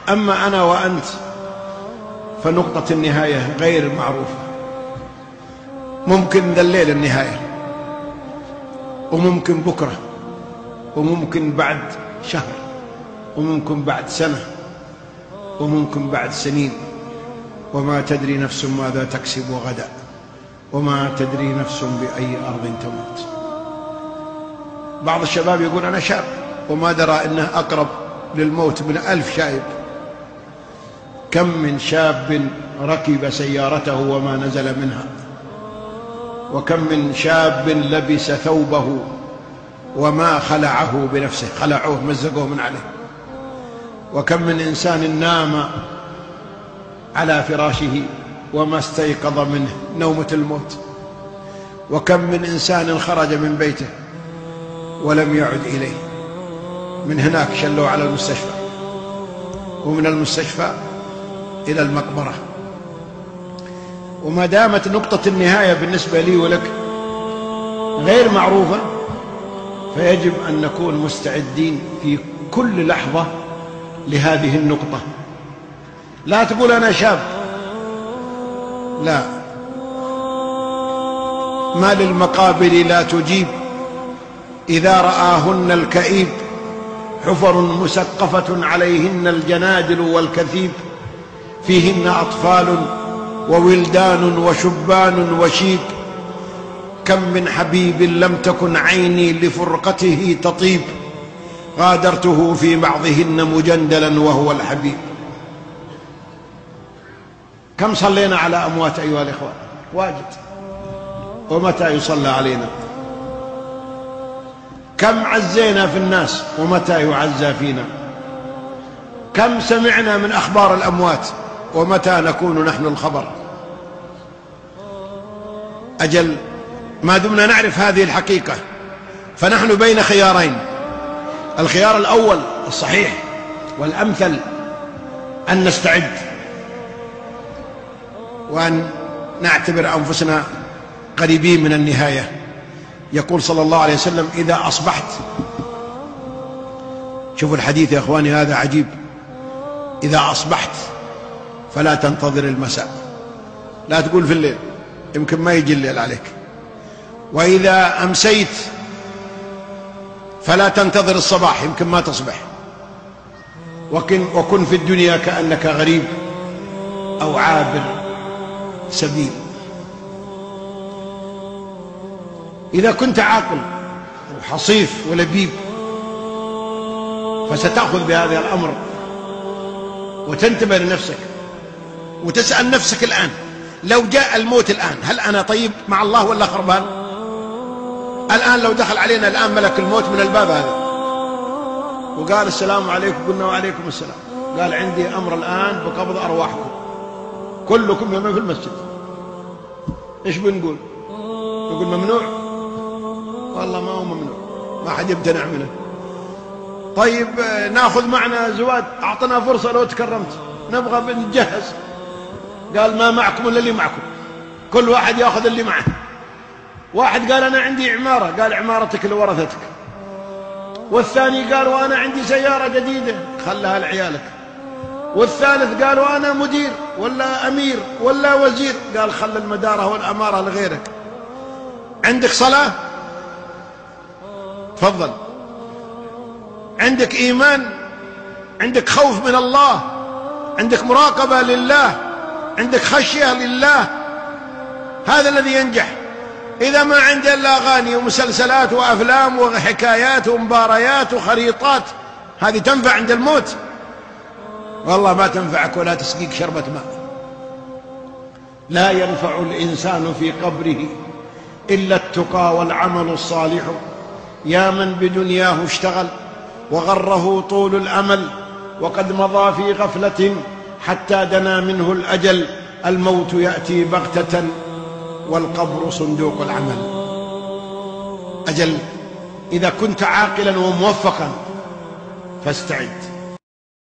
أما أنا وأنت فنقطة النهاية غير معروفة. ممكن ذا الليل النهاية، وممكن بكرة، وممكن بعد شهر، وممكن بعد سنة، وممكن بعد سنين. وما تدري نفس ماذا تكسب غدا، وما تدري نفس بأي أرض تموت. بعض الشباب يقول أنا شاب وما درى أنه أقرب للموت من 1000 شايب. كم من شاب ركب سيارته وما نزل منها، وكم من شاب لبس ثوبه وما خلعه بنفسه، خلعوه مزقوه من عليه. وكم من إنسان نام على فراشه وما استيقظ منه نومة الموت. وكم من إنسان خرج من بيته ولم يعد إليه، من هناك شلوا على المستشفى، ومن المستشفى إلى المقبرة. وما دامت نقطة النهاية بالنسبة لي ولك غير معروفة، فيجب أن نكون مستعدين في كل لحظة لهذه النقطة. لا تقول أنا شاب، لا، ما للمقابر لا تجيب إذا رآهن الكئيب، حفر مسقفة عليهن الجنادل والكثيب، فيهن أطفال وولدان وشبان وشيب. كم من حبيب لم تكن عيني لفرقته تطيب، غادرته في بعضهن مجندلا وهو الحبيب. كم صلينا على أموات أيها الإخوة؟ واجد. ومتى يصلى علينا؟ كم عزينا في الناس ومتى يعزى فينا؟ كم سمعنا من أخبار الأموات ومتى نكون نحن الخبر؟ أجل ما دمنا نعرف هذه الحقيقة فنحن بين خيارين. الخيار الأول الصحيح والأمثل أن نستعد وأن نعتبر أنفسنا قريبين من النهاية. يقول صلى الله عليه وسلم إذا أصبحت، شوفوا الحديث يا أخواني هذا عجيب، إذا أصبحت فلا تنتظر المساء، لا تقول في الليل يمكن ما يجي الليل عليك. وإذا أمسيت فلا تنتظر الصباح يمكن ما تصبح. وكن في الدنيا كأنك غريب أو عابر سبيل. إذا كنت عاقل وحصيف ولبيب فستأخذ بهذا الأمر وتنتبه لنفسك وتسأل نفسك الآن لو جاء الموت الآن هل أنا طيب مع الله ولا خربان؟ الآن لو دخل علينا الآن ملك الموت من الباب هذا وقال السلام عليكم، قلنا وعليكم السلام، قال عندي أمر الآن بقبض أرواحكم كلكم يوم في المسجد، إيش بنقول؟ نقول ممنوع؟ والله ما هو ممنوع، ما حد يمتنع منه. طيب ناخذ معنا زواد، أعطنا فرصة لو تكرمت نبغى نجهز، قال ما معكم إلا اللي معكم، كل واحد يأخذ اللي معه. واحد قال أنا عندي عمارة، قال عمارتك لورثتك. والثاني قال وأنا عندي سيارة جديدة، خلها لعيالك. والثالث قال وأنا مدير ولا أمير ولا وزير، قال خل المدارة والأمارة لغيرك. عندك صلاة؟ تفضل. عندك إيمان؟ عندك خوف من الله؟ عندك مراقبة لله؟ عندك خشية لله؟ هذا الذي ينجح. إذا ما عنده إلا أغاني ومسلسلات وأفلام وحكايات ومباريات وخريطات، هذه تنفع عند الموت؟ والله ما تنفعك ولا تسقيك شربة ماء. لا ينفع الإنسان في قبره إلا التقى والعمل الصالح. يا من بدنياه اشتغل وغره طول الأمل، وقد مضى في غفلة حتى دنا منه الأجل. الموت يأتي بغتة والقبر صندوق العمل. أجل إذا كنت عاقلا وموفقا فاستعد.